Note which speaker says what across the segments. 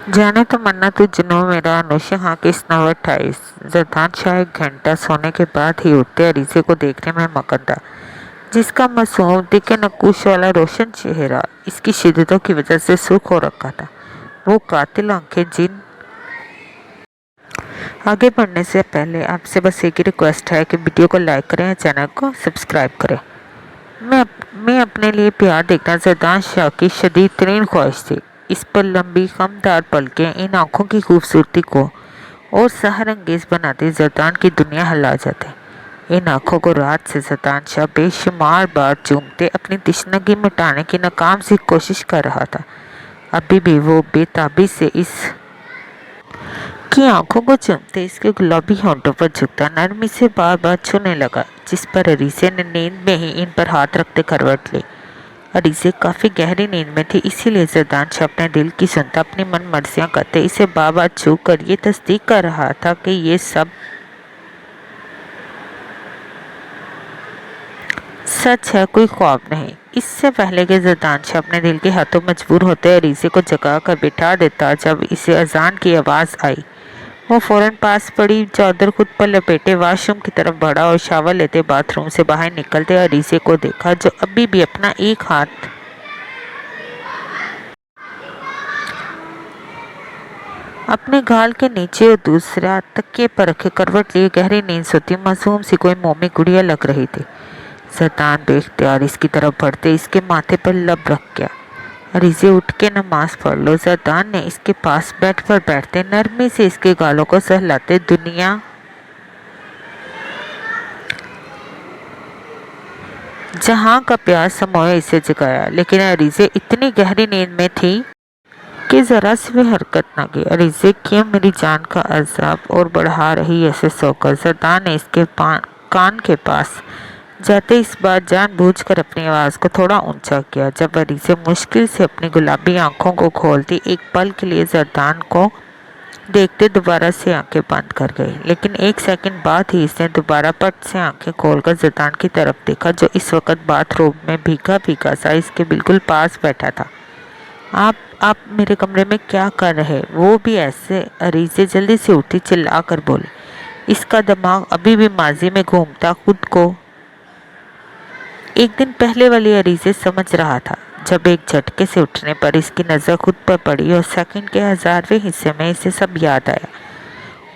Speaker 1: जाने तो मन्ना तू जुनून मेरा अनुशा की नंबर 28। जरदान शाह 1 घंटा सोने के बाद ही उठते अरीसे को देखने में मगन था, जिसका मासूम दिखे नकुश वाला रोशन चेहरा इसकी शिद्दतों की वजह से सुर्ख हो रखा था। वो कातिल आंखें जिन आगे बढ़ने से पहले आपसे बस एक ही रिक्वेस्ट है कि वीडियो को लाइक करें, चैनल को सब्सक्राइब करें। मैं अपने लिए प्यार देखना जरदान शाह की शदीद तरीन ख्वाहिश थी। इस पर लंबी खमदार पलकें इन आंखों की खूबसूरती को और सहर अंगेज बनाते जरदान की दुनिया हिला जाते। इन आंखों को रात से जरदान शाह बेशुमार बार चूमते अपनी तिश्नगी मिटाने की नाकाम सी कोशिश कर रहा था। अभी भी वो बेताबी से इस की आंखों को चूमते इसके गुलाबी होंठों पर झुकता नरमी से बार बार छूने लगा, जिस पर अरीसे ने नींद में ही इन पर हाथ रखते करवट ली। अरीसे काफी गहरी नींद में थी, इसीलिए जरदान शाह अपने दिल की सुनता अपनी मन मर्जियां करते इसे बार बार छू कर ये तस्दीक कर रहा था कि ये सब सच है, कोई ख्वाब नहीं। इससे पहले कि जरदान शाह अपने दिल के हाथों मजबूर होते अरीसे को जगा कर बिठा देता, जब इसे अजान की आवाज़ आई वो फौरन पास पड़ी चादर खुद पर लपेटे वॉशरूम की तरफ बढ़ा और शावर लेते बाथरूम से बाहर निकलते अरीसे को देखा, जो अभी भी अपना एक हाथ अपने गाल के नीचे और दूसरा तकिए पर रखे करवट लिए गहरी नींद सोती मासूम सी कोई मोमी गुड़िया लग रही थी। जरदान बेख्तियार इसकी तरफ बढ़ते इसके माथे पर लब रख गया। अरीजे उठ के नमाज पढ़ लो। जरदान ने इसके पास बेड पर बैठते नरमी से इसके गालों को सहलाते दुनिया जहां का प्यार समोए इसे जगाया, लेकिन अरीजे इतनी गहरी नींद में थी कि जरा सी भी हरकत न की। अरीजे क्यों मेरी जान का अजाब और बढ़ा रही ऐसे सोकर। जरदान ने इसके कान के पास जाते इस बार जानबूझकर अपनी आवाज़ को थोड़ा ऊंचा किया। जब अरीसे मुश्किल से अपनी गुलाबी आंखों को खोलती, एक पल के लिए जरदान को देखते दोबारा से आंखें बंद कर गई, लेकिन 1 सेकंड बाद ही इसने दोबारा पट से आंखें खोलकर जरदान की तरफ देखा, जो इस वक्त बाथरूम में भीगा भीगा सा इसके बिल्कुल पास बैठा था। आप मेरे कमरे में क्या कर रहे? वो भी ऐसे? अरीसे जल्दी से उठी चिल्ला कर बोली। इसका दिमाग अभी भी माजी में घूमता खुद को एक दिन पहले वाली अरीजे समझ रहा था, जब एक झटके से उठने पर इसकी नज़र खुद पर पड़ी और सेकंड के 1000वें हिस्से में इसे सब याद आया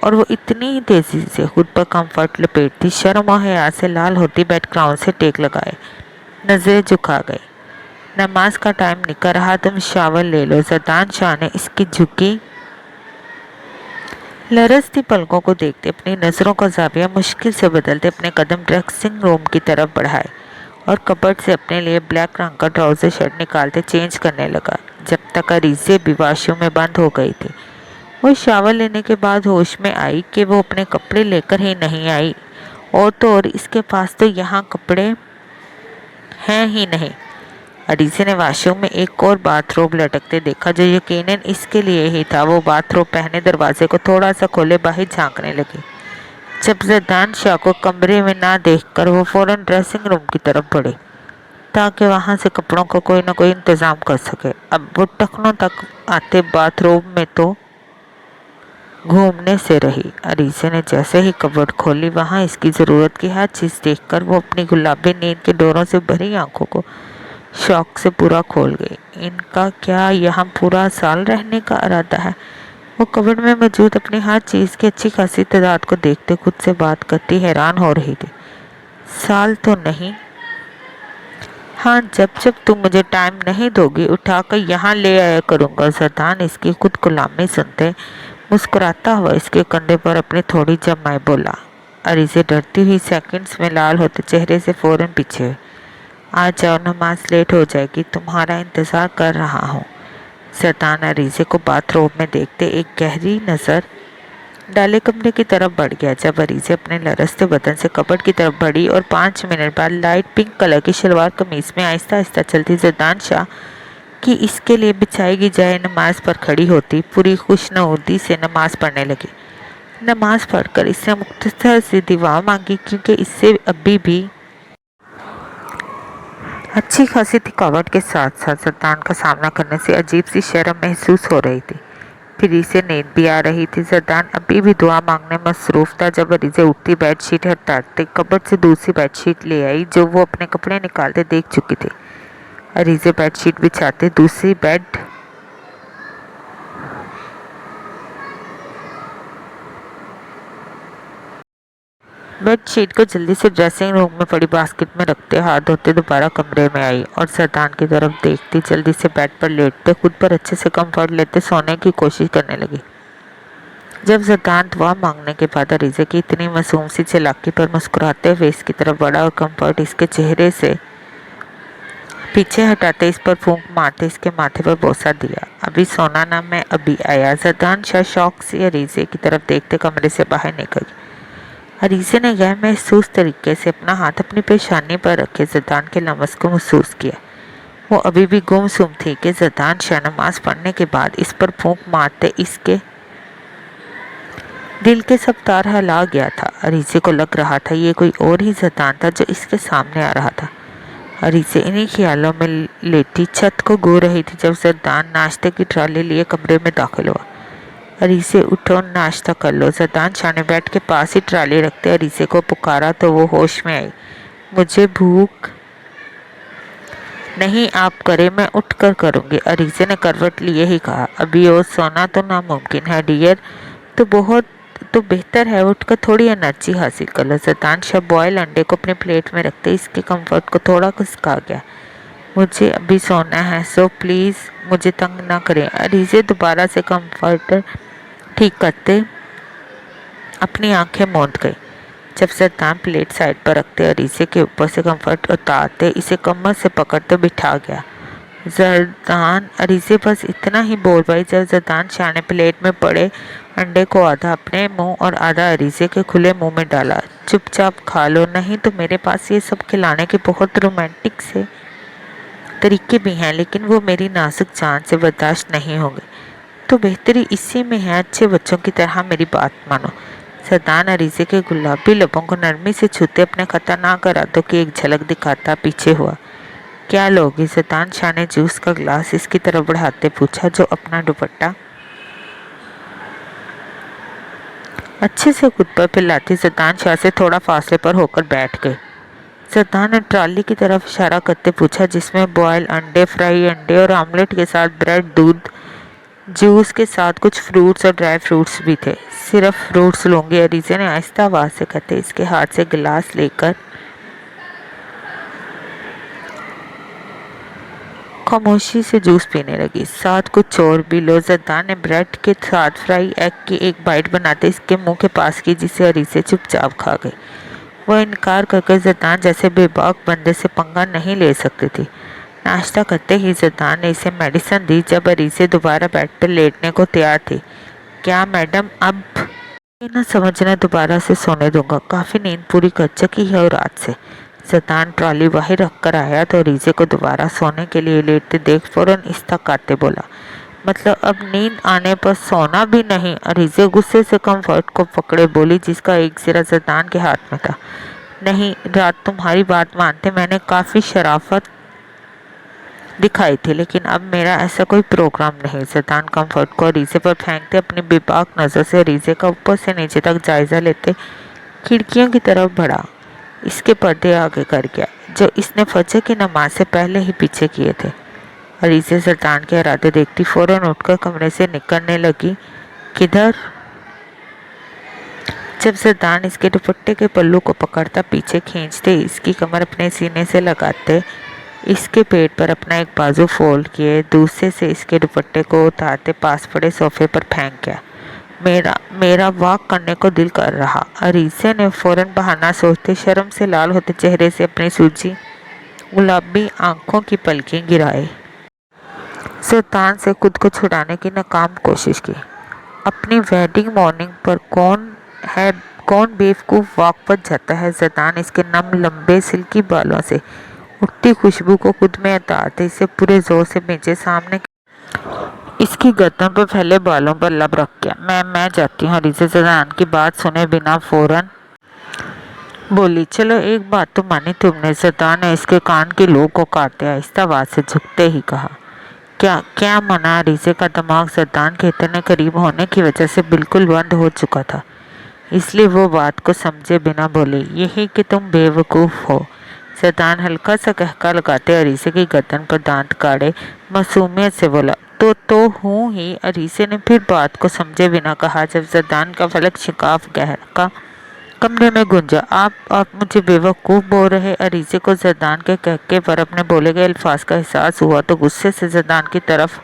Speaker 1: और वो इतनी तेजी से खुद पर कंफर्ट लपेटती शर्म और हया से लाल होती बैकग्राउंड से टेक लगाए नजरें झुका गई। नमाज का टाइम निकल रहा, तुम शावर ले लो। जरदान शाह ने इसकी झुकी लरजती पलकों को देखते अपनी नज़रों का जाविया मुश्किल से बदलते अपने कदम ड्रेसिंग रूम की तरफ बढ़ाए और कपबोर्ड से अपने लिए ब्लैक रंग का ट्राउज़र शर्ट निकालते चेंज करने लगा, जब तक अरीजे भी वॉशरूम में बंद हो गई थी। वो शावर लेने के बाद होश में आई कि वो अपने कपड़े लेकर ही नहीं आई, और तो और इसके पास तो यहाँ कपड़े हैं ही नहीं। अरीजे ने वॉशरूम में एक और बाथरोब लटकते देखा, जो यकीनन इसके लिए ही था। वो बाथरोब पहने दरवाजे को थोड़ा सा खोले बाहर झांकने लगी। जब जरदान शाह को कमरे में ना देखकर वो फौरन ड्रेसिंग रूम की तरफ बढ़े, ताकि वहां से कपड़ों का कोई ना कोई इंतजाम कर सके। अब वो टखनों तक आते बाथरूम में तो घूमने से रही। अरीसे ने जैसे ही कबर्ड खोली, वहां इसकी ज़रूरत की हर चीज़ देखकर वो अपनी गुलाबी नींद के डोरों से भरी आंखों को शौक से पूरा खोल गई। इनका क्या यहाँ पूरा साल रहने का इरादा है? वो कबर्ड में मौजूद अपनी हर चीज़ की अच्छी खासी तादाद को देखते खुद से बात करती हैरान हो रही थी। साल तो नहीं, हाँ, जब जब तुम मुझे टाइम नहीं दोगी उठाकर यहाँ ले आया करूँगा। जरदान इसकी खुद गुलामी सुनते मुस्कुराता हुआ इसके कंधे पर अपनी थोड़ी जमाए बोला। अरीजे डरती हुई सेकंड्स में लाल होते चेहरे से फौरन पीछे हुई। आ जाओ, नमाज लेट हो जाएगी, तुम्हारा इंतज़ार कर रहा हूँ। जरदान अरीजे को बाथरूम में देखते एक गहरी नज़र डाले कमरे की तरफ बढ़ गया। जब अरीजे अपने लरसते बदन से कपबोर्ड की तरफ बढ़ी और 5 मिनट बाद लाइट पिंक कलर की शलवार कमीज में आहिस्ता आहिस्ता चलती जरदान शाह की इसके लिए बिछाई जाए नमाज पर खड़ी होती, पूरी खुशनुदी से नमाज पढ़ने लगी। नमाज पढ़कर इसने मुख्तसर सी दुआ मांगी, क्योंकि इससे अभी भी अच्छी खासी थकावट के साथ साथ जरदान का सामना करने से अजीब सी शर्म महसूस हो रही थी। फिर से नींद भी आ रही थी। जरदान अभी भी दुआ मांगने में मसरूफ था जब अरीजे उठती बेडशीट हटाते कबर्ड से दूसरी बेडशीट ले आई जो वो अपने कपड़े निकालते देख चुकी थी। अरीजे बेडशीट बिछाते दूसरी बेडशीट को जल्दी से ड्रेसिंग रूम में पड़ी बास्केट में रखते हाथ धोते दोबारा कमरे में आई और जरदान की तरफ देखती जल्दी से बेड पर लेटते खुद पर अच्छे से कंफर्ट लेते सोने की कोशिश करने लगी। जब जरदान दुआ मांगने के बाद अरीजे की इतनी मासूम सी चालाकी पर मुस्कुराते हुए इसकी तरफ बढ़ा और कंफर्ट इसके चेहरे से पीछे हटाते इस पर फूंक मारते इसके माथे पर बोसा दिया। अभी सोना ना, मैं अभी आया। जरदान शायद शौक से अरीजे की तरफ देखते कमरे से बाहर निकल गई। अरीजे ने गैर महसूस तरीके से अपना हाथ अपनी पेशानी पर रखे जरदान के लमस को महसूस किया। वो अभी भी गुमसुम थी कि जरदान शाहनमाज पढ़ने के बाद इस पर फूंक मारते इसके दिल के सब तार हिला गया था। अरीजे को लग रहा था ये कोई और ही जरदान था जो इसके सामने आ रहा था। अरीजे इन्हीं ख्यालों में लेटी छत को गो रही थी जब जरदान नाश्ते की ट्राली लिए कमरे में दाखिल हुआ। अरीजे उठो, नाश्ता कर लो। जरदान शाने बेड के पास ही ट्राली रखते अरीजे को पुकारा तो वो होश में आई। मुझे भूख नहीं, आप करें, मैं उठ कर करूँगी, अरीजे ने करवट लिए ही कहा। अभी और सोना तो नामुमकिन है डियर, तो बेहतर है उठकर थोड़ी एनर्जी हासिल कर लो। जरदान शाह बॉयल अंडे को अपने प्लेट में रखते इसके कंफर्ट को थोड़ा खिसका गया। मुझे अभी सोना है, सो प्लीज़ मुझे तंग ना करें। अरीजे दोबारा से कंफर्टर ठीक करते अपनी आंखें मूंद गई। जब जरदान प्लेट साइड पर रखते अरीजे के ऊपर से कंफर्ट उतारते इसे कमर से पकड़ते बिठा गया। जरदान, अरीजे बस इतना ही बोल पाई जब जरदान शाह ने प्लेट में पड़े अंडे को आधा अपने मुंह और आधा अरीजे के खुले मुंह में डाला। चुपचाप खा लो, नहीं तो मेरे पास ये सब खिलाने के बहुत रोमांटिक से तरीके भी हैं लेकिन वो मेरी नाजुक जान से बर्दाश्त नहीं होंगे। तो बेहतरी इसी में है, अच्छे बच्चों की तरह मेरी बात मानो। जरदान अरीजे के गुलाबी लबों को नरमी से छूते अपने खतरनाक इरादों की एक झलक दिखाता पीछे हुआ। क्या लोगी? जरदान शाह ने जूस का गिलास इसकी तरफ बढ़ाते पूछा जो अपना दुपट्टा अच्छे से खुद पर पिलाती जरदान शाह से थोड़ा फासले पर होकर बैठ गए। जरदान ने ट्राली की तरफ इशारा करते पूछा जिसमें बॉयल अंडे, फ्राई अंडे और आमलेट के साथ ब्रेड, दूध, जूस के साथ कुछ फ्रूट्स और ड्राई फ्रूट्स भी थे। सिर्फ फ्रूट्स लूँगी, अरीजे ने आहिस्ता आवाज़ से कहते इसके हाथ से गिलास लेकर खामोशी से जूस पीने लगी। साथ कुछ और भी लो। जरदान ने ब्रेड के साथ फ्राई एग की एक बाइट बनाते इसके मुंह के पास की जिसे अरीजे चुपचाप खा गई। वह इनकार करके जरदान जैसे बेबाक बंदे से पंगा नहीं ले सकती थी। नाश्ता करते ही जरदान ने इसे मेडिसिन दी जब अरीजे दोबारा बेड पर लेटने को तैयार थी। क्या मैडम, अब न समझना, दोबारा से सोने दूंगा, काफ़ी नींद पूरी कर चुकी है और रात से। जरदान ट्रॉली बाहर रख कर आया तो अरीजे को दोबारा सोने के लिए लेटते देख फौरन इस्तकाते बोला, मतलब अब नींद आने पर सोना भी नहीं? अरीजे गुस्से से कंफर्ट को पकड़े बोली जिसका एक सिरा जरदान के हाथ में था। नहीं, रात तुम्हारी बात मानते मैंने काफ़ी शराफत दिखाई थी लेकिन अब मेरा ऐसा कोई प्रोग्राम नहीं। जरदान कंफर्ट को अरीजे पर फेंकते अपनी बेबाक नज़र से अरीजे का ऊपर से नीचे तक जायज़ा लेते खिड़कियों की तरफ बढ़ा। इसके पर्दे आगे कर गया जो इसने फजर की नमाज से पहले ही पीछे किए थे। अरीजे जरदान के इरादे देखती फौरन उठकर कमरे से निकलने लगी। किधर? जब जरदान इसके दुपट्टे के पल्लू को पकड़ता पीछे खींचते इसकी कमर अपने सीने से लगाते इसके पेट पर अपना एक बाजू फोल्ड किए दूसरे से इसके दुपट्टे को उतारते पास पड़े सोफे पर फेंक गया। मेरा वॉक करने को दिल कर रहा। अरीजे ने फौरन बहाना सोचते शर्म से लाल होते चेहरे से अपनी सूजी गुलाबी आंखों की पलकें गिराए जरदान से खुद को छुड़ाने की नाकाम कोशिश की। अपनी वेडिंग मॉर्निंग पर कौन बेवकूफ़ वॉक पर जाता है? जरदान इसके नम लंबे सिल्की बालों से उठती खुशबू को खुद में उतारते इसे पूरे जोर से बेचे सामने इसकी गर्दन पर फैले बालों पर लब रख गया। मैं जाती हूँ। अरीजे जरदान की बात सुने बिना फौरन बोली, चलो एक बात तो मानी तुमने? जरदान ने इसके कान की लौ को काटते आहिस्ता आवाज़ से झुकते ही कहा, क्या मना। अरीजे का दिमाग जरदान के इतने करीब होने की वजह से बिल्कुल बंद हो चुका था, इसलिए वो बात को समझे बिना बोले, यही कि तुम बेवकूफ़ हो। जरदान हल्का सा कहका लगाते अरीसे की गर्दन पर दांत काढ़े मासूमियत से बोला, तो हूँ ही। अरीसे ने फिर बात को समझे बिना कहा। जब जरदान का फलक शिकाफ गहरा कमरे में गूंजा। आप मुझे बेवकूफ़ बोल रहे। अरीसे को जरदान के कहके पर अपने बोले गए अल्फाज का एहसास हुआ तो गुस्से से जरदान की तरफ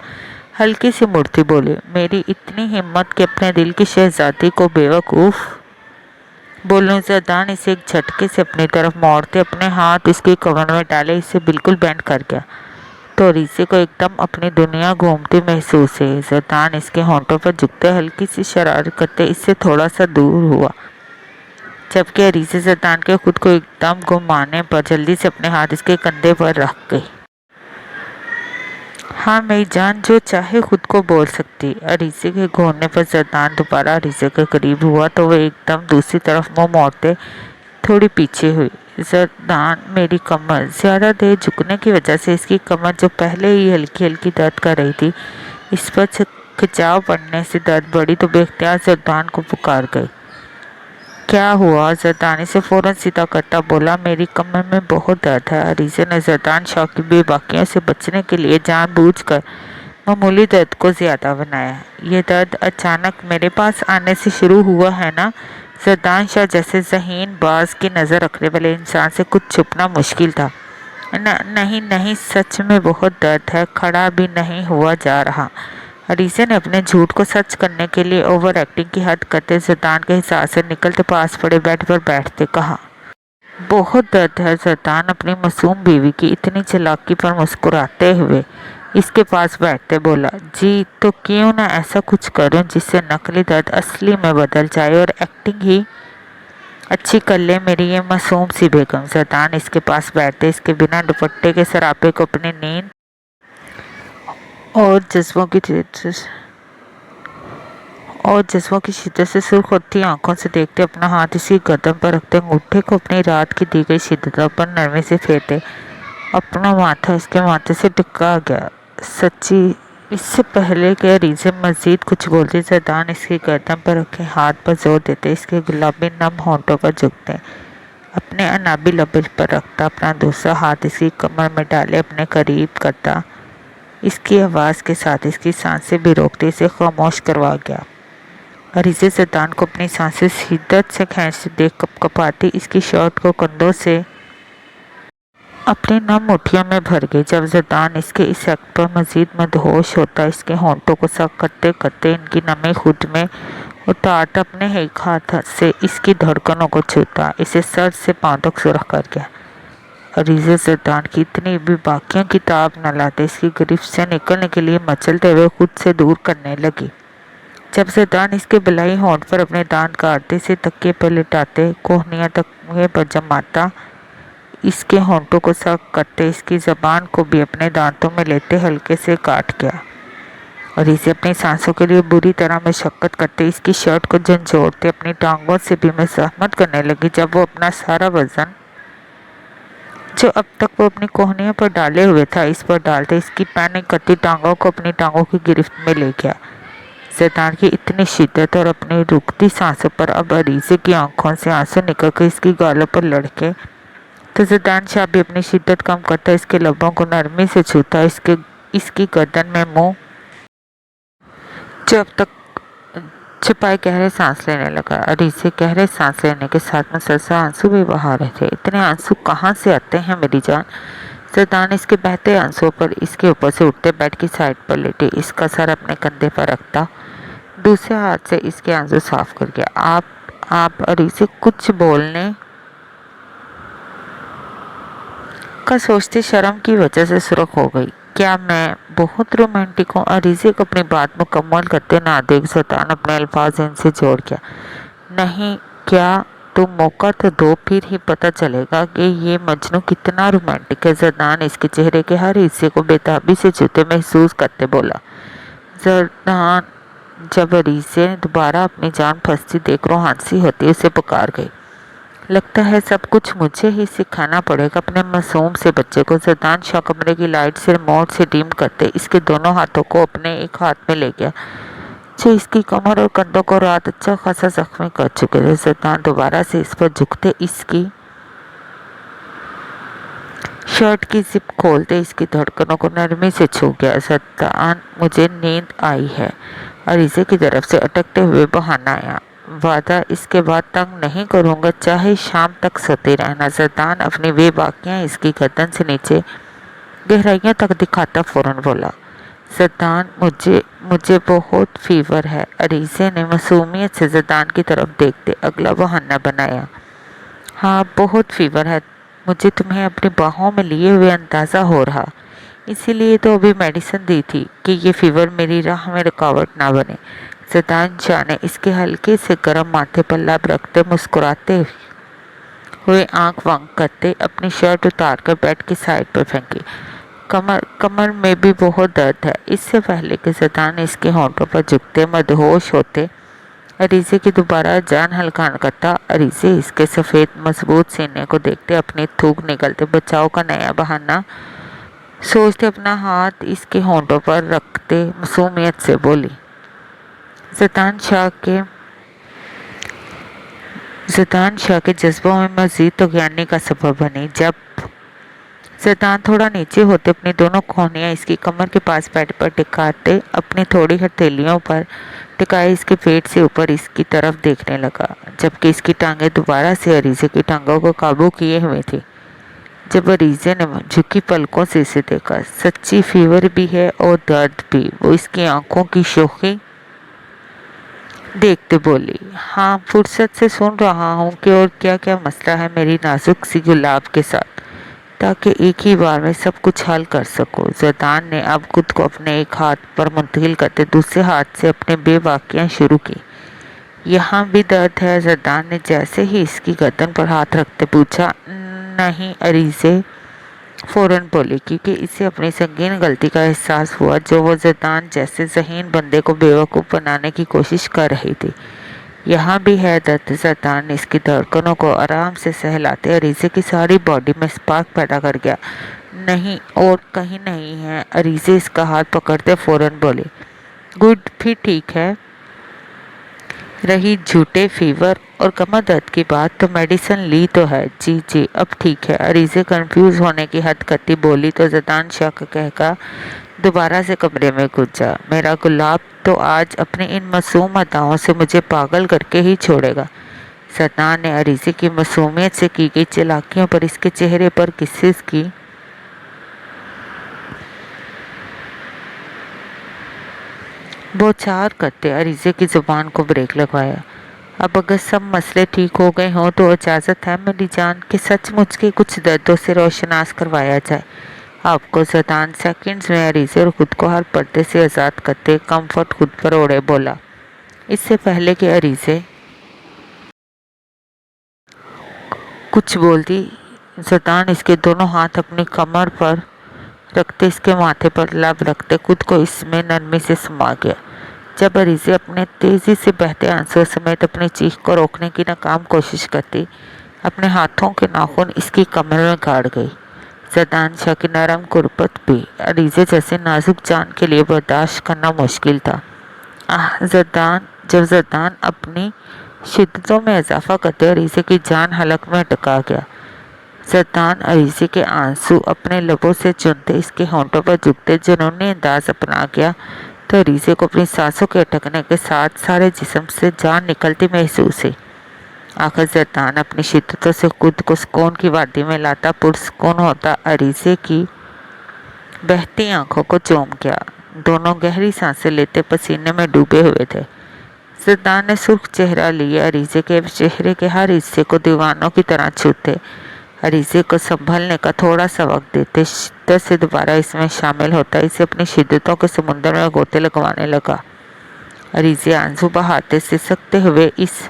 Speaker 1: हल्की सी मुड़ती बोली, मेरी इतनी हिम्मत कि अपने दिल की शहजादी को बेवकूफ़ बोलूं। जरदान इसे एक झटके से अपनी तरफ मोड़ते अपने हाथ इसकी कमर में डाले, इसे बिल्कुल बैंड कर गया। तो अरीसे को एकदम अपनी दुनिया घूमती महसूस है। जरदान इसके होंठों पर झुकते हल्की सी शरारत करते इससे थोड़ा सा दूर हुआ, जबकि अरीसे जरदान के खुद को एकदम घुमाने पर जल्दी से अपने हाथ इसके कंधे पर रख गई। हाँ मेरी जान, जो चाहे खुद को बोल सकती। अरीसे के घूरने पर जरदान दोबारा अरीसे के करीब हुआ तो वह एकदम दूसरी तरफ मुंह मोड़ते थोड़ी पीछे हुई। जरदान, मेरी कमर। ज़्यादा देर झुकने की वजह से इसकी कमर, जो पहले ही हल्की हल्की दर्द कर रही थी, इस पर खिंचाव पड़ने से दर्द बढ़ी तो बेख्तियार जरदान को पुकार गई। क्या हुआ? जरदान इसे फौरन सीधा करता बोला, मेरी कमर में बहुत दर्द है। अरीसे ने जरदान शौक की बेबाकियों से बचने के लिए जानबूझकर मामूली दर्द को ज़्यादा बनाया। ये दर्द अचानक मेरे पास आने से शुरू हुआ है ना? जरदान शाह जैसे ज़हीन बाज की नज़र रखने वाले इंसान से कुछ छुपना मुश्किल था। नहीं नहीं, सच में बहुत दर्द है, खड़ा भी नहीं हुआ जा रहा। अरीसे ने अपने झूठ को सच करने के लिए ओवर एक्टिंग की हद करते जरदान के हिसाब से निकलते पास पड़े बेड पर बैठते कहा, बहुत दर्द है। जरदान अपनी मासूम बीवी की इतनी चालाकी पर मुस्कुराते हुए इसके पास बैठते बोला, जी तो क्यों ना ऐसा कुछ करूं जिससे नकली दर्द असली में बदल जाए और एक्टिंग ही अच्छी कर ले मेरी ये मासूम सी बेगम। जरदान इसके पास बैठते इसके बिना दुपट्टे के सरापे को अपनी नींद और जज्बों की शिद्दत से सुर्ख होती आंखों से देखते अपना हाथ इसी गर्दन पर रखते अंगूठे को अपनी रात की दी गई शिद्दतों पर नरमी से फेरते अपना माथा इसके माथे से टिका गया। सच्ची, इससे पहले कि अरीसे मजीद कुछ बोलते जरदान इसकी गर्दन पर रखे हाथ पर जोर देते इसके गुलाबी नम होंठों पर झुकते अपने अनाबी लबे पर रखता अपना दूसरा हाथ इसकी कमर में डाले अपने करीब करता इसकी आवाज़ के साथ इसकी सांसें भी रोकते इसे खामोश करवा गया। अरीसे जरदान को अपनी सांसें शिद्दत से खींचते देख कपकपाती इसकी शर्ट को कंधों से अपनी नम मुठियों में भर गई। जब जरदान इसके इस एक्ट पर मजीद मदहोश होता इसके होंठों को सख्त करते करते इनकी नमी खुद में उतारता अपने एक हाथ से इसकी धड़कनों को छूता इसे सर से पांव तक सुरख कर गया। अरीसे जरदान की इतनी भी बाकियों की ताब न लाते इसकी गिरफ्त से निकलने के लिए मचलते हुए खुद से दूर करने लगी। जब जरदान इसके बलाई होंठ पर अपने दांत काटते से तकिए पर लिटाते कोहनियाँ तकिए पर जमाता इसके होंठों को सख्त करते इसकी ज़बान को भी अपने दांतों में लेते हल्के से काट गया और इसे अपनी सांसों के लिए बुरी तरह मशक्कत करते इसकी शर्ट को झंझोड़ते अपनी टांगों से भी मज़ाहमत करने लगी। जब वो अपना सारा वज़न जो अब तक वो अपनी कोहनियों पर डाले हुए था इस पर डालते इसकी पैनिक करती टांगों को अपनी टांगों की गिरफ्त में ले गया। जरदान की इतनी शिद्दत और अपनी रुकती सांसों पर अब अरीसे की आंखों से आंसू निकलकर इसकी गालों पर लड़के तो जरदान शाह भी अपनी शिद्दत कम करता इसके लबों को नरमी से छूता इसकी गर्दन में मुंह जो अब तक छिपाए गहरे सांस लेने लगा। अरीसे गहरे सांस लेने के साथ मुसलसल आंसू भी बहा रहे थे। इतने आंसू कहाँ से आते हैं मेरी जान? जरदान इसके बहते आंसुओं पर इसके ऊपर से उठते बेड की साइड पर लेटे इसका सर अपने कंधे पर रखता दूसरे हाथ से इसके आंसू साफ कर गया। आप अरीसे कुछ बोलने का सोचते शर्म की वजह से सुर्ख हो गई। क्या मैं बहुत रोमांटिक हूँ? अरीसे को अपनी बात मुकम्मल करते ना देख जरदान अपने अल्फाज इनसे जोड़ गया। नहीं, क्या तुम मौका तो दो, फिर ही पता चलेगा कि ये मजनू कितना रोमांटिक है। जरदान इसके चेहरे के हर हिस्से को बेताबी से छूते महसूस करते बोला। जरदान जब अरीसे ने दोबारा अपनी जान फंसती देख रूहानी होती उसे पुकार गई। لگتا ہے سب کچھ مجھے ہی سکھانا پڑے گا اپنے معصوم سے بچے کو۔ زیدان شاہ کمرے کی لائٹ سے ریموٹ سے ڈیم کرتے اس کے دونوں ہاتھوں کو اپنے ایک ہاتھ میں لے گیا جو اس کی کمر اور کندھوں کو رات اچھا خاصا زخمی کر چکے تھے۔ زیدان دوبارہ سے اس پر جھکتے اس کی شرٹ کی زپ کھولتے اس کی دھڑکنوں کو نرمی سے چھو گیا۔ زیدان مجھے نیند آئی ہے، عریضے کی طرف سے اٹکتے ہوئے بہانہ آیا۔ وعدہ اس کے بعد تنگ نہیں کروں گا، چاہے شام تک سوتے رہنا۔ زیدان اپنی بے باکیاں اس کی گردن سے نیچے گہرائیوں تک دکھاتا فوراً بولا، زیدان مجھے بہت فیور ہے۔ عریضے نے معصومیت سے زیدان کی طرف دیکھتے اگلا بہانہ بنایا، ہاں بہت فیور ہے، مجھے تمہیں اپنی باہوں میں لیے ہوئے اندازہ ہو رہا، اسی لیے تو ابھی میڈیسن دی تھی کہ یہ فیور میری راہ میں رکاوٹ نہ بنے۔ زیدان شاہ نے اس کے ہلکے سے گرم ماتھے پر لب رکھتے مسکراتے ہوئے آنکھ بند کرتے اپنی شرٹ اتار کر بیڈ کی سائڈ پر پھینکی۔ کمر میں بھی بہت درد ہے۔ اس سے پہلے کہ زیدان اس کے ہونٹوں پر جھکتے مدہوش ہوتے عریضے کی دوبارہ جان ہلکان کرتا، عریضے اس کے سفید مضبوط سینے کو دیکھتے اپنی تھوک نگلتے بچاؤ کا نیا بہانہ سوچتے اپنا ہاتھ اس کے ہونٹوں پر رکھتے معصومیت سے بولی، زیدان شاہ کے جذبوں میں مزید طغیانی کا سبب بنی۔ جب زیدان تھوڑا نیچے ہوتے اپنی دونوں کونیاں اس کی کمر کے پاس بیڈ پر ٹکاتے اپنی تھوڑی ہتھیلیوں پر ٹکائے اس کے پیٹ سے اوپر اس کی طرف دیکھنے لگا، جبکہ اس کی ٹانگیں دوبارہ سے عریضے کی ٹانگوں کو قابو کیے ہوئے تھی۔ جب عریضے نے جھکی پلکوں سے اسے دیکھا، سچی فیور بھی ہے اور درد بھی، وہ اس کی آنکھوں کی شوخی دیکھتے بولی، ہاں فرصت سے سن رہا ہوں کہ اور کیا کیا مسئلہ ہے میری نازک سی گلاب کے ساتھ، تاکہ ایک ہی بار میں سب کچھ حل کر سکوں۔ زیدان نے اب خود کو اپنے ایک ہاتھ پر منتقل کرتے دوسرے ہاتھ سے اپنے بے باکیاں شروع کی۔ یہاں بھی درد ہے؟ زیدان نے جیسے ہی اس کی گردن پر ہاتھ رکھتے پوچھا۔ نہیں، عریضے فوراً بولی، کیونکہ اسے اپنی سنگین غلطی کا احساس ہوا جو وہ زیدان جیسے ذہین بندے کو بیوقوف بنانے کی کوشش کر رہی تھی۔ یہاں بھی ہے درد؟ زیدان نے اس کی دھڑکنوں کو آرام سے سہلاتے عریضے کی ساری باڈی میں اسپارک پیدا کر گیا۔ نہیں، اور کہیں نہیں ہے، عریضے اس کا ہاتھ پکڑتے فوراً بولے، گڈ، پھر ٹھیک ہے۔ رہی جھوٹے فیور اور کمر درد کی بات، تو میڈیسن لی تو ہے، جی اب ٹھیک ہے۔ عریضے کنفیوز ہونے کی حد کرتی بولی تو زیدان شاہ کا قہقہا دوبارہ سے کمرے میں گونجا، میرا گلاب تو آج اپنی ان معصوم اداؤں سے مجھے پاگل کر کے ہی چھوڑے گا۔ زیدان نے عریضے کی معصومیت سے کی گئی چالاکیوں پر اس کے چہرے پر کسز کی بوچھار کرتے عریضے کی زبان کو بریک لگوایا۔ اب اگر سب مسئلے ٹھیک ہو گئے ہوں تو اجازت ہے میری جان کہ سچ مچ کے کچھ دردوں سے روشناس کروایا جائے آپ کو۔ زیدان سیکنڈز میں عریضے اور خود کو ہر پردے سے آزاد کرتے کمفرٹ خود پر اوڑھے بولا۔ اس سے پہلے کہ عریضے کچھ بولتی، زیدان اس کے دونوں ہاتھ اپنی کمر پر رکھتے اس کے ماتھے پر لب رکھتے خود کو اس میں نرمی سے سما گیا۔ جب عریضے اپنے تیزی سے بہتے آنسوں سمیت اپنی چیخ کو روکنے کی ناکام کوشش کرتی، اپنے ہاتھوں کے ناخن اس کی کمر میں گاڑ گئی۔ زیدان شاہ کی نرم قربت بھی عریضے جیسے نازک جان کے لیے برداشت کرنا مشکل تھا۔ جب زیدان اپنی شدتوں میں اضافہ کرتے عریضے کی جان حلق میں اٹکا گیا۔ زیدان عریضے کے آنسو اپنے لبوں سے چنتے اس کے ہونٹوں پر جھکتے جنونی انداز اپنا گیا تو عریضے کو اپنی سانسوں کے اٹکنے کے ساتھ سارے جسم سے جان نکلتی محسوس ہوئی۔ آخر زیدان اپنی شدتوں سے خود کو سکون کی وادی میں لاتا پرسکون ہوتا عریضے کی بہتی آنکھوں کو چوم گیا۔ دونوں گہری سانسیں لیتے پسینے میں ڈوبے ہوئے تھے۔ زیدان نے سرخ چہرہ لیے عریضے کے چہرے کے ہر حصے کو دیوانوں کی طرح چھوتے عریضے کو سنبھلنے کا تھوڑا سا وقت دیتے شدت سے دوبارہ اس میں شامل ہوتا اسے اپنی شدتوں کے سمندر میں غوطے لگوانے لگا۔ عریضے آنسو بہاتے سسکتے ہوئے اس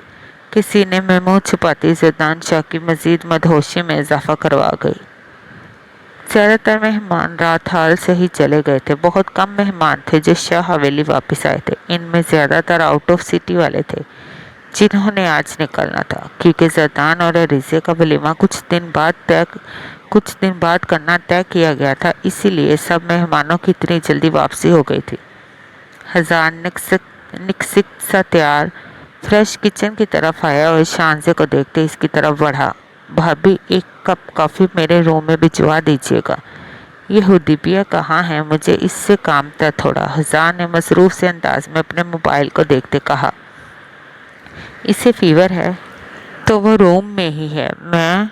Speaker 1: کے سینے میں منہ چھپاتی زیدان شاہ کی مزید مدہوشی میں اضافہ کروا گئی۔ زیادہ تر مہمان رات حال سے ہی چلے گئے تھے۔ بہت کم مہمان تھے جو شاہ حویلی واپس آئے تھے، ان میں زیادہ تر آؤٹ آف سٹی والے تھے जिन्होंने ने आज निकलना था, क्योंकि ज़रदान और अरीज़े का वलीमा कुछ दिन बाद करना तय किया गया था। इसीलिए सब मेहमानों की इतनी जल्दी वापसी हो गई थी। हज़ार निकसित सा तैयार फ्रेश किचन की तरफ आया और शानज़े को देखते इसकी तरफ बढ़ा। भाभी, एक कप कॉफ़ी मेरे रूम में भिजवा दीजिएगा। ये हुदैबिया कहाँ है? मुझे इससे काम था थोड़ा। हज़ार ने मसरूफ़ से अंदाज में अपने मोबाइल को देखते कहा। इसे फीवर है तो वो रूम में ही है। मैं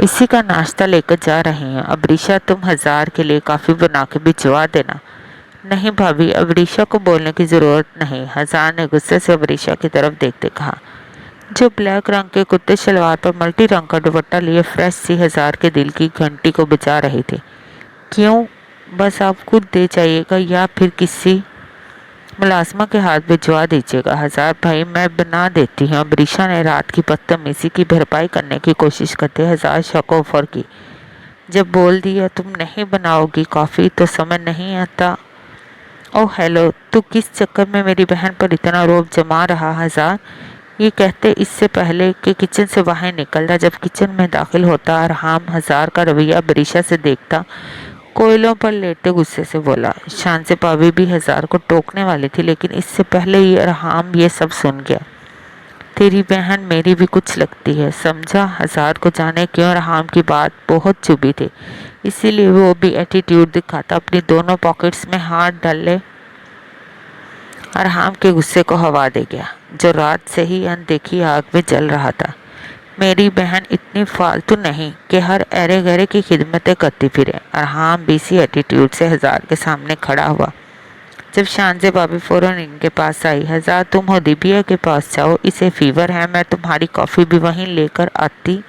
Speaker 1: इसी का नाश्ता लेकर जा रही हूँ। अबरीशा, तुम हज़ार के लिए कॉफ़ी बना के भिजवा देना। नहीं भाभी, अबरीशा को बोलने की ज़रूरत नहीं। हज़ार ने गुस्से से अबरीशा की तरफ देखते कहा, जो ब्लैक रंग के कुर्ते शलवार पर मल्टी रंग का दुपट्टा लिए फ्रेश सी हज़ार के दिल की घंटी को बजा रही थी। क्यों? बस आप खुद दे जाइएगा या फिर किसी मुलाजमा के हाथ भिजवा दीजिएगा। हज़ार भाई, मैं बना देती हूँ। अबरीशा ने रात की बदतमीजी की भरपाई करने की कोशिश करते हज़ार शकोफर की। जब बोल दिया तुम नहीं बनाओगी कॉफ़ी तो समझ नहीं आता। ओह हेलो, तू किस चक्कर में मेरी बहन पर इतना रोब जमा रहा? हज़ार ये कहते इससे पहले कि किचन से बाहर निकलता, जब किचन में दाखिल होता अरहाम हज़ार का रवैया अबरीशा से देखता, कोयलों पर लेटे गुस्से से बोला। शानज़े भाभी भी हज़ार को टोकने वाली थी, लेकिन इससे पहले ही अरहाम ये सब सुन गया। तेरी बहन मेरी भी कुछ लगती है, समझा? हज़ार को जाने क्यों अरहाम की बात बहुत चुभी थी, इसीलिए वो भी एटीट्यूड दिखाता अपनी दोनों पॉकेट्स में हाथ डाले अरहाम के गुस्से को हवा दे गया, जो रात से ही अनदेखी आग में जल रहा था। मेरी बहन इतनी फालतू नहीं कि हर अरे गरे की खिदमतें करती फिरे। अरहाम बीसी एटीट्यूड से हज़ार के सामने खड़ा हुआ। जब शानज़े भाभी फ़ौरन इनके पास आई, हज़ार तुम हुदैबिया के पास जाओ, इसे फीवर है, मैं तुम्हारी कॉफ़ी भी वहीं लेकर आती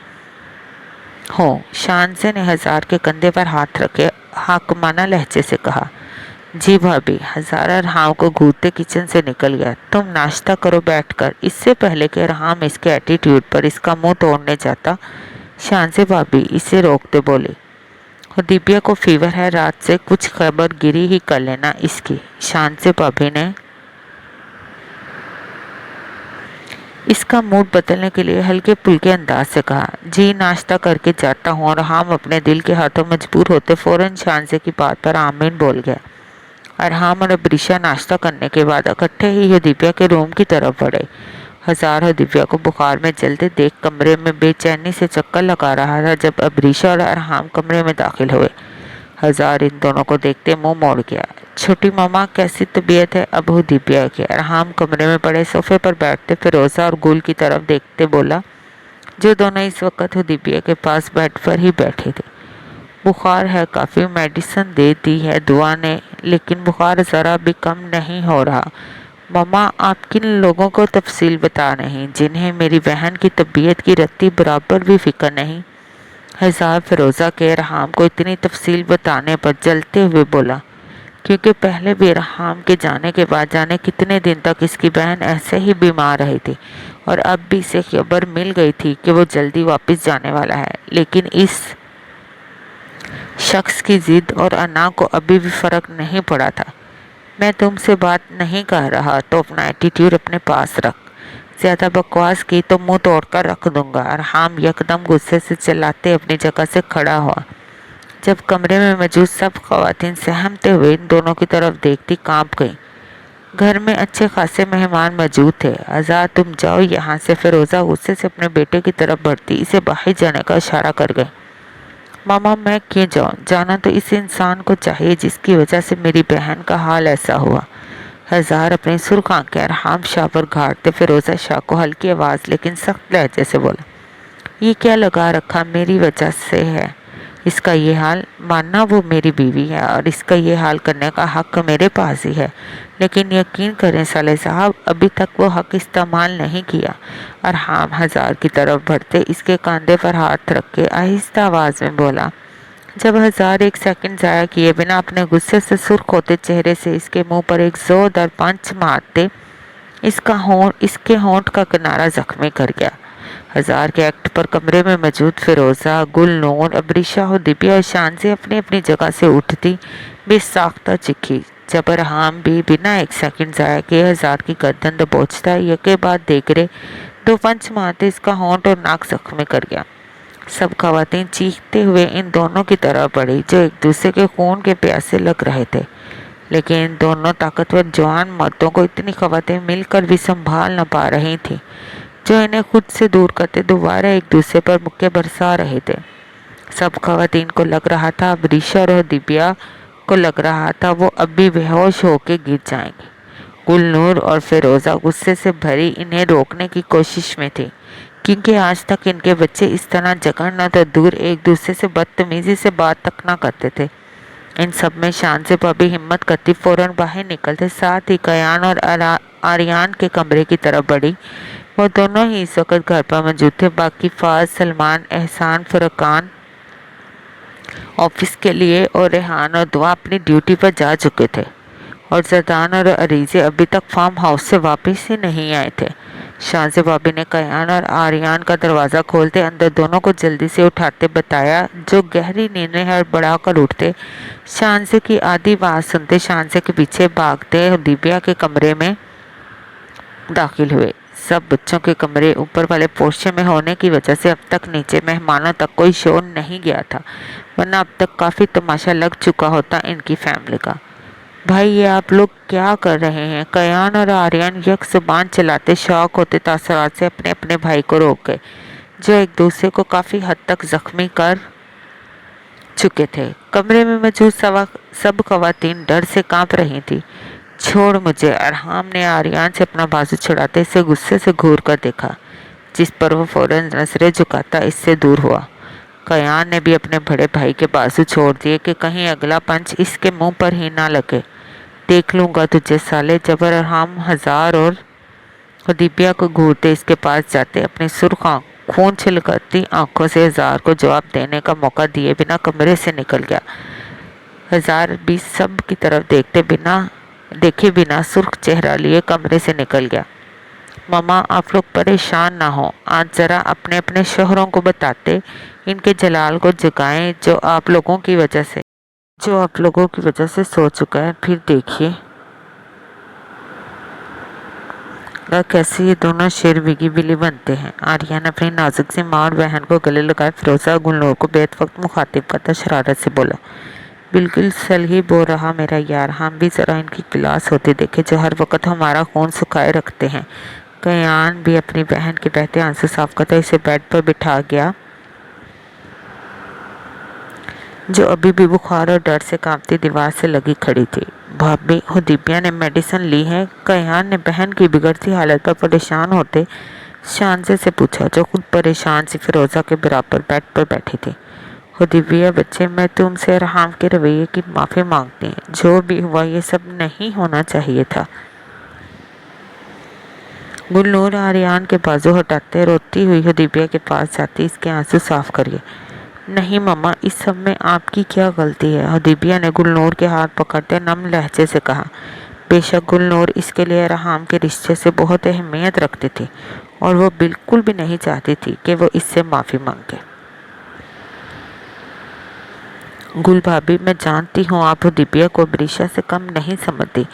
Speaker 1: हूँ। शानज़े ने हज़ार के कंधे पर हाथ रखे हाकमाना लहजे से कहा। जी भाभी। हज़ार अरहाम को घूरते किचन से निकल गया। तुम नाश्ता करो बैठकर। इससे पहले कि अरहाम इसके एटीट्यूड पर इसका मुंह तोड़ने जाता, शानज़े भाभी इसे रोकते बोली, हुदैबिया को फीवर है, रात से कुछ खबर गिरी ही कर लेना इसकी। शानज़े भाभी ने इसका मूड बदलने के लिए हल्के फुल्के अंदाज से कहा। जी नाश्ता करके जाता हूँ। अरहाम अपने दिल के हाथों मजबूर होते फौरन शानज़े की बात पर आमीन बोल गया। अरहाम और अबरीशा नाश्ता करने के बाद इकट्ठे ही हुदैबिया के रूम की तरफ बढ़े। हज़ार हुदैबिया को बुखार में जलते देख कमरे में बेचैनी से चक्कर लगा रहा था। जब अबरीशा और अरहाम कमरे में दाखिल हुए, हज़ार इन दोनों को देखते मुंह मोड़ गया। छोटी मामा, कैसी तबीयत है अब हुदैबिया की? अरहाम कमरे में पड़े सोफे पर बैठते फिरोज़ा और गुल की तरफ देखते बोला, जो दोनों इस वक्त हुदैबिया के पास बेड पर ही बैठे थे। बुखार है, काफ़ी मेडिसिन दे दी है दुआ ने, लेकिन बुखार ज़रा भी कम नहीं हो रहा। मम्मा, आप किन लोगों को तफसील बता नहीं, जिन्हें मेरी बहन की तबीयत की रत्ती बराबर भी फिक्र नहीं? हज़ार फिरोज़ा के अरहाम को इतनी तफसील बताने पर जलते हुए बोला, क्योंकि पहले भी अरहाम के जाने के बाद जाने कितने दिन तक इसकी बहन ऐसे ही बीमार रही थी, और अब भी इसे खबर मिल गई थी कि वो जल्दी वापस जाने वाला है। लेकिन इस शख्स की जिद और अना को अभी भी फर्क नहीं पड़ा था। मैं तुमसे बात नहीं कर रहा तो अपना एटीट्यूड अपने पास रख, ज़्यादा बकवास की तो मुंह तोड़कर रख दूंगा। अरहाम यकदम गुस्से से चिल्लाते अपनी जगह से खड़ा हुआ। जब कमरे में मौजूद सब खवातीन सहमते हुए इन दोनों की तरफ देखती कांप गईं। घर में अच्छे खासे मेहमान मौजूद थे। हज़ार तुम जाओ यहाँ से। फिरोज़ा गुस्से से अपने बेटे की तरफ बढ़ती इसे बाहर जाने का इशारा कर गई। मामा, मैं क्यों जाऊँ? जाना तो इस इंसान को चाहिए जिसकी वजह से मेरी बहन का हाल ऐसा हुआ। हज़ार अपनी सुर्ख आंखें अरहाम शाह पर घाटते फिरोज़ा शाह को हल्की आवाज़ लेकिन सख्त लहजे से बोला, ये क्या लगा रखा मेरी वजह से है इसका ये हाल? मानना वो मेरी बीवी है और इसका ये हाल करने का हक मेरे पास ही है, लेकिन यकीन करें साले साहब, अभी तक वो हक इस्तेमाल नहीं किया। अरहाम हज़ार की तरफ बढ़ते इसके कंधे पर हाथ रख के आहिस्ता आवाज़ में बोला। जब हज़ार एक सेकंड ज़ाया किए बिना अपने गुस्से से सुर्ख होते चेहरे से इसके मुंह पर एक जोरदार पंच मारते, इसके होंठ का किनारा जख्मी कर गया। हज़ार के एक्ट पर कमरे में मौजूद फिरोज़ा, गुलनूर, अबरीशा, हुदैबिया और शानज़े अपनी अपनी जगह से उठती बेसाख्ता चीखी। जब अरहाम भी बिना एक सेकंड ज़ाया किए हजार की गर्दन दबोचता है, यके बाद देख रहे दो पंच मारते इसका होंठ और नाक जख्मी कर गया। सब खवातीन चीखते हुए इन दोनों की तरफ बढ़ी जो एक दूसरे के खून के प्यासे लग रहे थे, लेकिन इन दोनों ताकतवर जवान मर्दों को इतनी खवातीन मिलकर भी संभाल न पा रही थी, जो इन्हें खुद से दूर करते दोबारा एक दूसरे पर मुक्के बरसा रहे थे। सब खवातीन को लग रहा था अब ऋषा और दिव्या को लग रहा था वो अब भी बेहोश होकर गिर जाएंगे। गुलनूर और फिरोज़ा गुस्से से भरी इन्हें रोकने की कोशिश में थी, क्योंकि आज तक इनके बच्चे इस तरह जगड़ना तो दूर एक दूसरे से बदतमीजी से बात तक ना करते थे। इन सब में शान से भाभी हिम्मत करती फौरन बाहर निकलते, साथ ही कयान और आर्यान के कमरे की तरफ बढ़ी। वो दोनों ही इस वक्त घर पर मौजूद थे। बाकी फाज, सलमान, एहसान, फरकान ऑफिस के लिए और रेहान और दुआ अपनी ड्यूटी पर जा चुके थे, और जरदान और अरीजे अभी तक फार्म हाउस से वापस ही नहीं आए थे। शाहज़े भाभी ने कयान और आर्यान का दरवाज़ा खोलते अंदर दोनों को जल्दी से उठाते बताया, जो गहरी नींद में हड़बड़ा कर उठते। शाहज़े की आधी आवाज़ सुनते शाहज़े के पीछे भागते दिव्या के कमरे में दाखिल हुए। सब बच्चों के कमरे ऊपर वाले पोर्शन में होने की वजह से अब तक नीचे मेहमानों तक कोई शोर नहीं गया था, वरना अब तक काफ़ी तमाशा लग चुका होता इनकी फैमिली का। भाई ये आप लोग क्या कर रहे हैं? कयान और आर्यन यक जुबान चलाते शौक होते तासरात से अपने अपने भाई को रोक गए, जो एक दूसरे को काफ़ी हद तक जख्मी कर चुके थे। कमरे में मौजूद सब खवातीन डर से कांप रही थी। छोड़ मुझे, अरहाम ने आर्यन से अपना बाजू छुड़ाते इसे गुस्से से घूर कर देखा, जिस पर वो फौरन नजरें झुकाता इससे दूर हुआ। कयान ने भी अपने बड़े भाई के बाजू छोड़ दिए कि कहीं अगला पंच इसके मुंह पर ही ना लगे। देख लूंगा तुझे साले। जब अरहाम हजार और दिव्या को घूरते इसके पास जाते, अपनी सुर्ख खून छिलकती आंखों से हजार को जवाब देने का मौका दिए बिना कमरे से निकल गया। हजार भी सब की तरफ देखे बिना सुर्ख चेहरा लिए कमरे से निकल गया। मामा आप लोग परेशान ना हो, आज ज़रा अपने अपने शोहरों को बताते, इनके जलाल को जगाएं जो आप लोगों की वजह से सो चुका है। फिर देखिए कैसे ये दोनों शेर बिगी बिली बनते हैं। आर्यन अपनी नाजुक सी माँ और बहन को गले लगाए फिरोज़ा गुलनूर को बेद वक्त मुखातिब करता शरारत से बोला, बिल्कुल सही बोल रहा मेरा यार, हम भी ज़रा इनकी क्लास होती देखे जो हर वक्त हमारा खून सुखाए रखते हैं। कयान भी अपनी बहन के बहते आंसू साफ करता इसे बेड पर बिठा गया, जो अभी भी बुखार और डर से कांपती दीवार से लगी खड़ी थी। भाभी दिव्या ने मेडिसिन ली है? कयान ने बहन की बिगड़ती हालत पर परेशान होते शानजे से पूछा, जो खुद परेशान सी फिरोज़ा के बराबर बेड पर बैठी थी। दिव्या बच्चे, मैं तुमसे अरहाम के रवैये की माफ़ी मांगती हूँ। जो भी हुआ ये सब नहीं होना चाहिए था। गुलनूर आर्यन के बाजू हटाते रोती हुई दिव्या के पास जाती, इसके आंसू साफ करिए। नहीं मम्मा, इस सब में आपकी क्या गलती है? दिव्या ने गुलनूर के हाथ पकड़ते नम लहजे से कहा। बेशक गुलनूर इसके लिए अरहाम के रिश्ते से बहुत अहमियत रखती थी, और वो बिल्कुल भी नहीं चाहती थी कि वो इससे माफ़ी मांगे। गुल भाभी, मैं जानती हूँ आप दिव्या को बरीशा से कम नहीं समझती।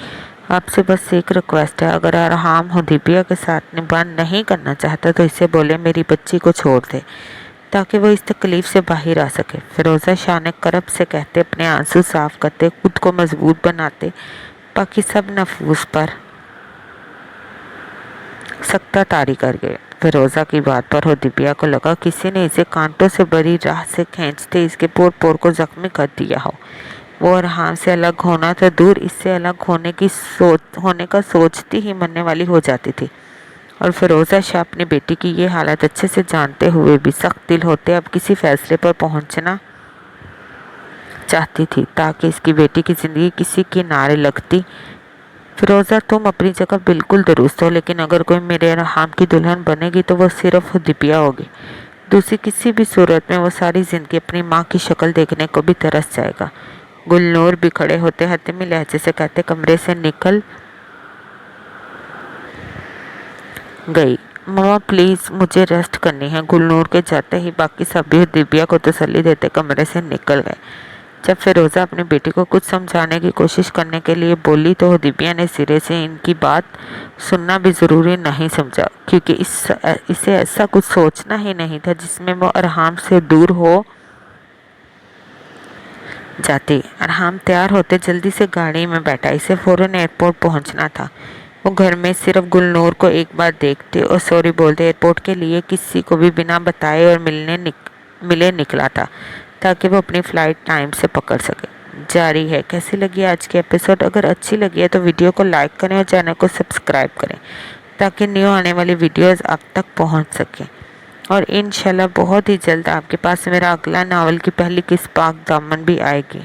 Speaker 1: आपसे बस एक रिक्वेस्ट है, अगर अरहाम दिव्या के साथ निभान नहीं करना चाहता तो इसे बोले मेरी बच्ची को छोड़ दे, ताकि वो इस तकलीफ से बाहर आ सके। फिरोज़ा शाह ने करब से कहते अपने आंसू साफ करते, खुद को मजबूत बनाते, बाकी सब नफूस पर सख्ता तारी कर गए। फिरोज़ा की बात पर दिव्या को लगा किसी ने इसे कांटों से भरी राह से खींचते इसके पोर पोर को जख्मी कर दिया हो। वो अरहाम से अलग होना तो दूर, इससे अलग होने का सोचती ही मरने वाली हो जाती थी। और फिरोज़ा शाह अपनी बेटी की ये हालत अच्छे से जानते हुए भी सख्त दिल होते अब किसी फैसले पर पहुंचना चाहती थी, ताकि इसकी बेटी की ज़िंदगी किसी किनारे लगती। फिरोज़ा, तुम अपनी जगह बिल्कुल दुरुस्त हो, लेकिन अगर कोई मेरे अरहाम की दुल्हन बनेगी तो वो सिर्फ दिव्या होगी। दूसरी किसी भी सूरत में वो सारी ज़िंदगी अपनी माँ की शक्ल देखने को भी तरस जाएगा। गुलनूर भी खड़े होते हतमी लहजे से कहते कमरे से निकल गई। मम्मा प्लीज़, मुझे रेस्ट करनी है। गुलनूर के जाते ही बाकी सभी दिव्या को तसल्ली देते कमरे से निकल गए। جب فیروزہ اپنی بیٹی کو کچھ سمجھانے کی کوشش کرنے کے لیے بولی تو حدیبیہ نے سرے سے ان کی بات سننا بھی ضروری نہیں سمجھا، کیونکہ اسے ایسا کچھ سوچنا ہی نہیں تھا جس میں وہ ارحام سے دور ہو جاتی۔ ارحام تیار ہوتے جلدی سے گاڑی میں بیٹھا، اسے فوراً ایئرپورٹ پہنچنا تھا۔ وہ گھر میں صرف گلنور کو ایک بار دیکھتے اور سوری بولتے ایئرپورٹ کے لیے کسی کو بھی بنا بتائے اور ملے نکلا تھا، تاکہ وہ اپنی فلائٹ ٹائم سے پکڑ سکے۔ جاری ہے۔ کیسی لگی آج کی ایپیسوڈ؟ اگر اچھی لگی ہے تو ویڈیو کو لائک کریں اور چینل کو سبسکرائب کریں تاکہ نیو آنے والی ویڈیوز آپ تک پہنچ سکیں، اور انشاءاللہ بہت ہی جلد آپ کے پاس میرا اگلا ناول کی پہلی قسط پاک دامن بھی آئے گی۔